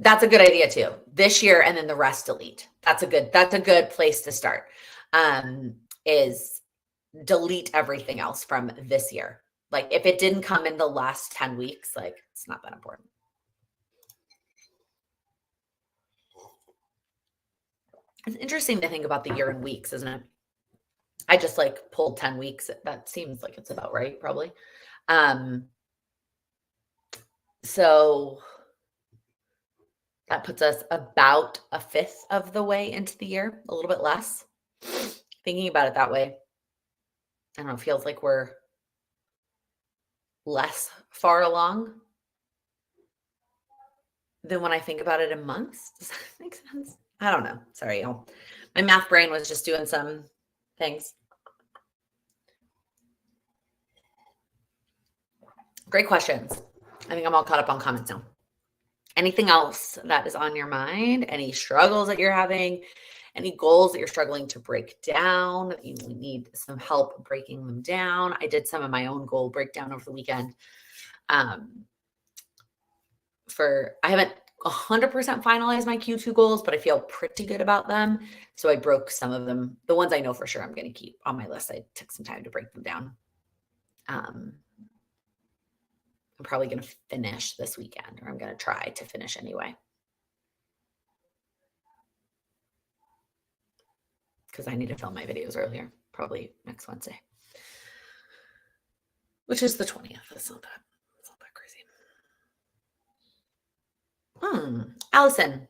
That's a good idea too. This year, and then the rest delete. That's a good place to start. Is delete everything else from this year. Like, if it didn't come in the last 10 weeks, like, it's not that important. It's interesting to think about the year in weeks, isn't it? I just like pulled 10 weeks. That seems like it's about right, probably. So that puts us about a fifth of the way into the year, a little bit less. Thinking about it that way, I don't know, feels like we're less far along than when I think about it in months. Does that make sense? I don't know. Sorry, y'all. My math brain was just doing some things. Great questions. I think I'm all caught up on comments now. Anything else that is on your mind? Any struggles that you're having? Any goals that you're struggling to break down? You need some help breaking them down. I did some of my own goal breakdown over the weekend. I haven't 100% finalized my Q2 goals, but I feel pretty good about them. So I broke some of them. The ones I know for sure I'm going to keep on my list, I took some time to break them down. I'm probably going to finish this weekend, or I'm going to try to finish anyway. Because I need to film my videos earlier, probably next Wednesday, which is the 20th. It's not that crazy. Allison,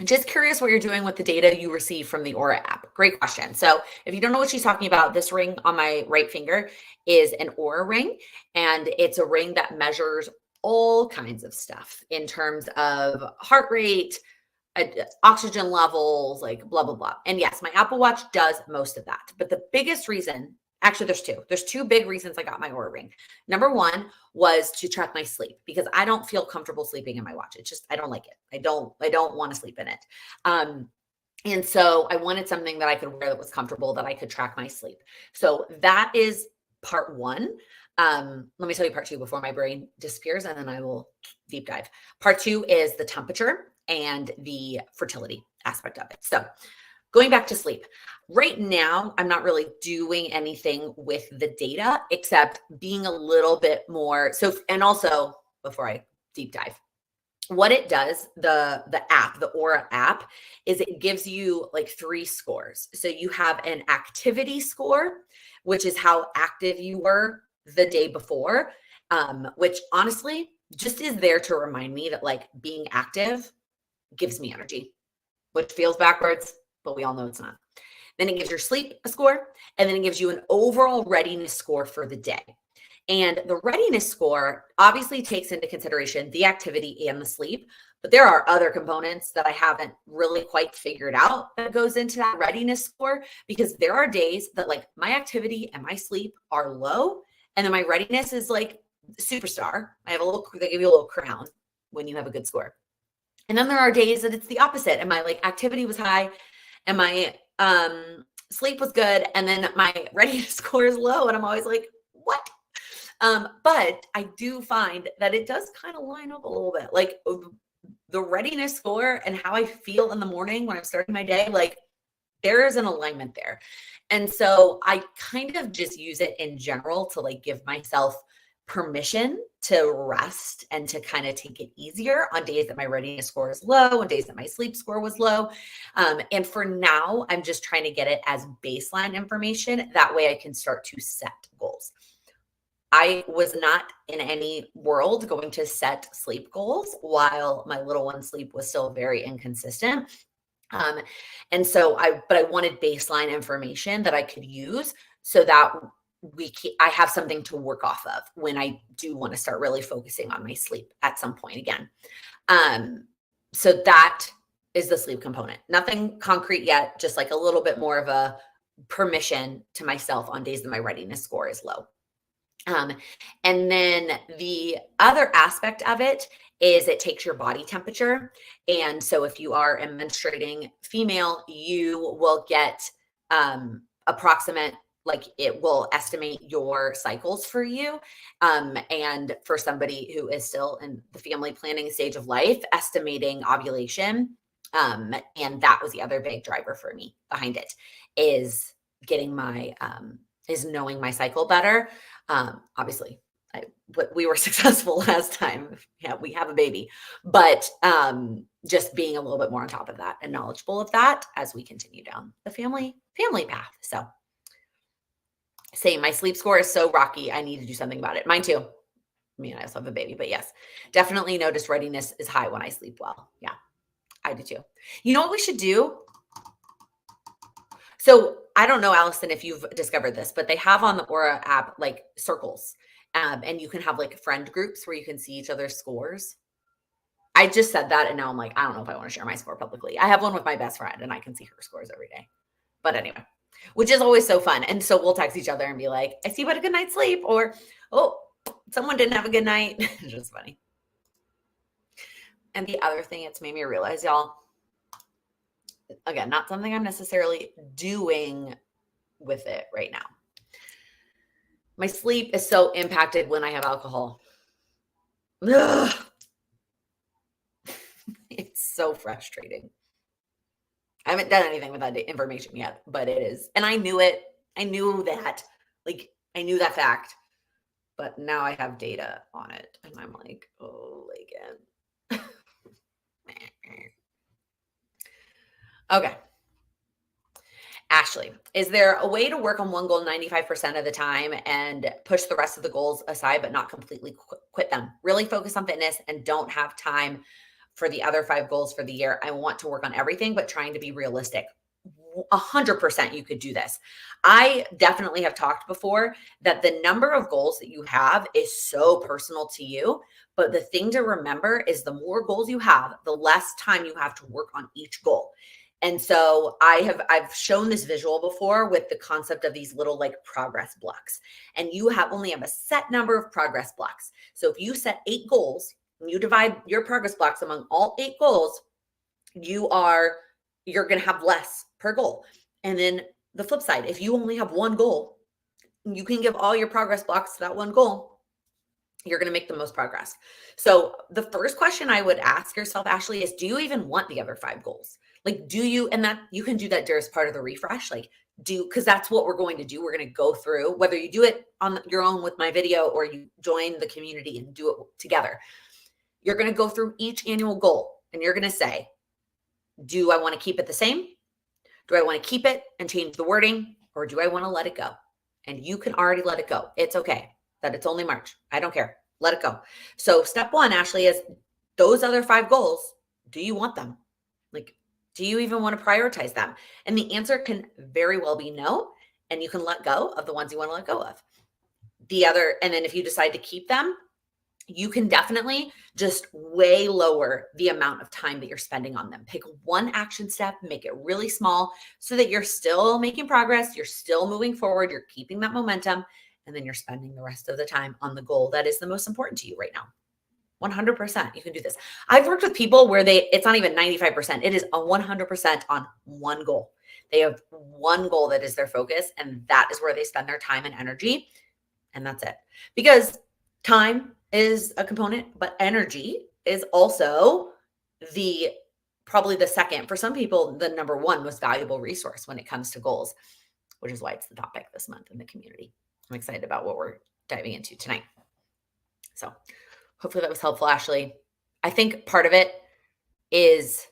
just curious what you're doing with the data you receive from the Oura app. Great question. So if you don't know what she's talking about, this ring on my right finger is an Oura ring, and it's a ring that measures all kinds of stuff in terms of heart rate, oxygen levels, like blah, blah, blah. And yes, my Apple Watch does most of that. But the biggest reason, actually there's two big reasons I got my Oura ring. Number one was to track my sleep, because I don't feel comfortable sleeping in my watch. It's just, I don't like it. I don't want to sleep in it. And so I wanted something that I could wear that was comfortable, that I could track my sleep. So that is part one. Let me tell you part two before my brain disappears, and then I will deep dive. Part two is the temperature and the fertility aspect of it. So going back to sleep, right now, I'm not really doing anything with the data except being a little bit more. So, and also before I deep dive, what it does, the app, the Oura app, is it gives you like 3 scores. So you have an activity score, which is how active you were the day before, which honestly just is there to remind me that like being active gives me energy, which feels backwards, but we all know it's not. Then it gives your sleep a score, and then it gives you an overall readiness score for the day. And the readiness score obviously takes into consideration the activity and the sleep, but there are other components that I haven't really quite figured out that goes into that readiness score, because there are days that like my activity and my sleep are low, and then my readiness is like superstar. They give you a little crown when you have a good score. And then there are days that it's the opposite, and my like activity was high and my sleep was good, and then my readiness score is low, and I'm always like, what? But I do find that it does kind of line up a little bit. Like the readiness score and how I feel in the morning when I'm starting my day, like there is an alignment there. And so I kind of just use it in general to like give myself permission to rest and to kind of take it easier on days that my readiness score is low, on days that my sleep score was low. And for now, I'm just trying to get it as baseline information. That way I can start to set goals. I was not in any world going to set sleep goals while my little one's sleep was still very inconsistent. And so I wanted baseline information that I could use so that I have something to work off of when I do want to start really focusing on my sleep at some point again. Um, so that is the sleep component. Nothing concrete yet, just like a little bit more of a permission to myself on days that my readiness score is low. Um, and then the other aspect of it is it takes your body temperature. And so if you are a menstruating female, you will get approximate, like it will estimate your cycles for you. And for somebody who is still in the family planning stage of life, estimating ovulation. And that was the other big driver for me behind it, is getting my is knowing my cycle better. Obviously, we were successful last time. Yeah, we have a baby, but just being a little bit more on top of that and knowledgeable of that as we continue down the family path. So, same. My sleep score is so rocky. I need to do something about it. Mine too. I mean, I also have a baby, but yes, definitely notice readiness is high when I sleep well. Yeah, I do too. You know what we should do? So I don't know, Allison, if you've discovered this, but they have on the Oura app like circles, and you can have like friend groups where you can see each other's scores. I just said that, and now I'm like, I don't know if I want to share my score publicly. I have one with my best friend, and I can see her scores every day. But anyway, which is always so fun. And so we'll text each other and be like, I see you had a good night's sleep, or oh, someone didn't have a good night. It's just funny. And the other thing it's made me realize, y'all, again, not something I'm necessarily doing with it right now. My sleep is so impacted when I have alcohol. Ugh. It's so frustrating. I haven't done anything with that information yet, but it is. And I knew it. I knew that. Like, I knew that fact. But now I have data on it. And I'm like, oh, Laken. Okay. Ashley, is there a way to work on one goal 95% of the time and push the rest of the goals aside, but not completely quit them? Really focus on fitness and don't have time for the other 5 goals for the year. I want to work on everything, but trying to be realistic. 100% you could do this. I definitely have talked before that the number of goals that you have is so personal to you. But the thing to remember is the more goals you have, the less time you have to work on each goal. And so I've shown this visual before with the concept of these little like progress blocks, and you only have a set number of progress blocks. So if you set 8 goals and you divide your progress blocks among all 8 goals, you're going to have less per goal. And then the flip side, if you only have 1 goal, you can give all your progress blocks to that 1 goal. You're going to make the most progress. So the first question I would ask yourself, Ashley, is do you even want the other 5 goals? Like, do you, and that you can do that as part of the refresh, like because that's what we're going to do. We're going to go through, whether you do it on your own with my video or you join the community and do it together. You're going to go through each annual goal and you're going to say, do I want to keep it the same? Do I want to keep it and change the wording, or do I want to let it go? And you can already let it go. It's okay that it's only March. I don't care. Let it go. So step 1, Ashley, is those other 5 goals. Do you want them? Like, do you even want to prioritize them? And the answer can very well be no. And you can let go of the ones you want to let go of. And then if you decide to keep them, you can definitely just way lower the amount of time that you're spending on them. Pick 1 action step, make it really small so that you're still making progress, you're still moving forward, you're keeping that momentum, and then you're spending the rest of the time on the goal that is the most important to you right now. 100%. You can do this. I've worked with people where it's not even 95%. It is a 100% on 1 goal. They have 1 goal that is their focus, and that is where they spend their time and energy. And that's it. Because time is a component, but energy is also probably the second, for some people, the number 1 most valuable resource when it comes to goals, which is why it's the topic this month in the community. I'm excited about what we're diving into tonight. So hopefully that was helpful, Ashley. I think part of it is,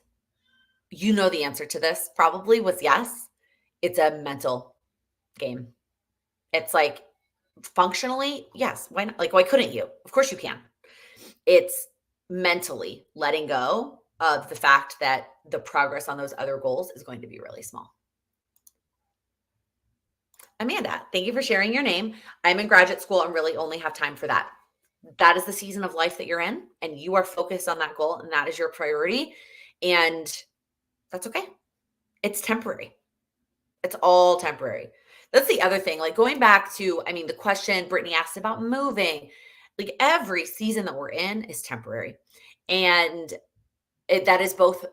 the answer to this probably was yes. It's a mental game. It's like, functionally, yes. Why not? Like, why couldn't you? Of course you can. It's mentally letting go of the fact that the progress on those other goals is going to be really small. Amanda, thank you for sharing your name. I'm in graduate school and really only have time for that. That is the season of life that you're in, and you are focused on that goal, and that is your priority. And that's okay. It's temporary. It's all temporary. That's the other thing. Like going back to, I mean, the question Brittany asked about moving, like every season that we're in is temporary. And that is both,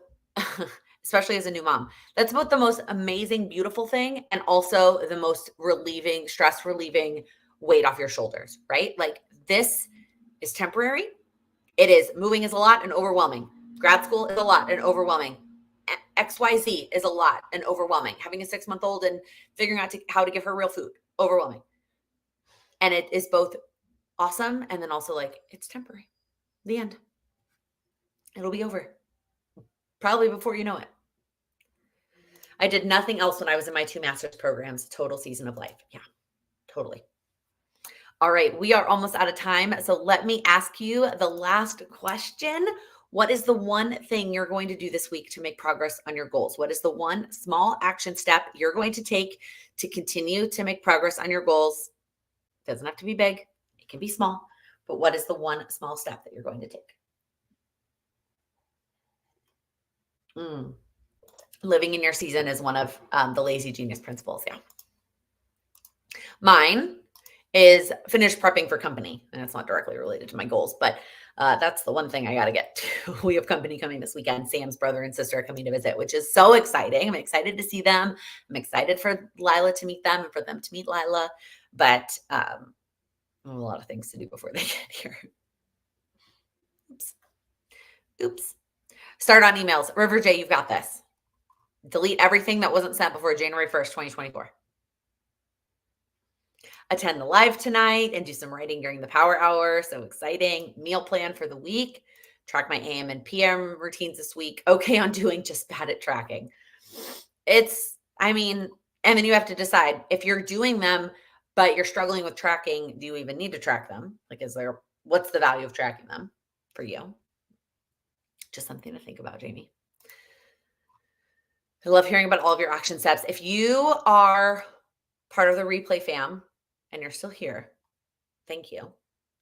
especially as a new mom, that's both the most amazing, beautiful thing and also the most relieving, stress relieving weight off your shoulders, right? Like this is temporary. It is. Moving is a lot and overwhelming. Grad school is a lot and overwhelming. XYZ is a lot and overwhelming. Having a 6-month-old and figuring out how to give her real food, overwhelming. And it is both awesome and then also like it's temporary. The end. It'll be over. Probably before you know it. I did nothing else when I was in my 2 master's programs, total season of life. Yeah, totally. All right, we are almost out of time. So let me ask you the last question. What is the one thing you're going to do this week to make progress on your goals? What is the one small action step you're going to take to continue to make progress on your goals? It doesn't have to be big. It can be small. But what is the one small step that you're going to take? Living in your season is one of the lazy genius principles. Yeah. Mine is finish prepping for company. And it's not directly related to my goals, but that's the one thing I got to get to. We have company coming this weekend. Sam's brother and sister are coming to visit, which is so exciting. I'm excited to see them. I'm excited for Lila to meet them and for them to meet Lila. But I have a lot of things to do before they get here. Oops. Start on emails. River J, you've got this. Delete everything that wasn't sent before January 1st, 2024. Attend the live tonight and do some writing during the power hour. So exciting. Meal plan for the week. Track my AM and PM routines this week. Okay on doing, just bad at tracking. And then you have to decide if you're doing them, but you're struggling with tracking, do you even need to track them? Like, what's the value of tracking them for you? Just something to think about, Jamie. I love hearing about all of your action steps. If you are part of the replay fam and you're still here, thank you.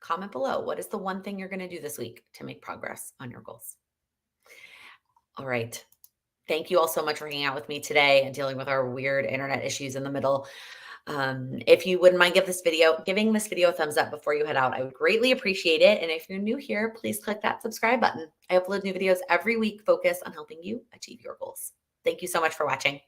Comment below. What is the one thing you're going to do this week to make progress on your goals? All right. Thank you all so much for hanging out with me today and dealing with our weird internet issues in the middle. If you wouldn't mind giving this video a thumbs up before you head out, I would greatly appreciate it. And if you're new here, please click that subscribe button. I upload new videos every week focused on helping you achieve your goals. Thank you so much for watching.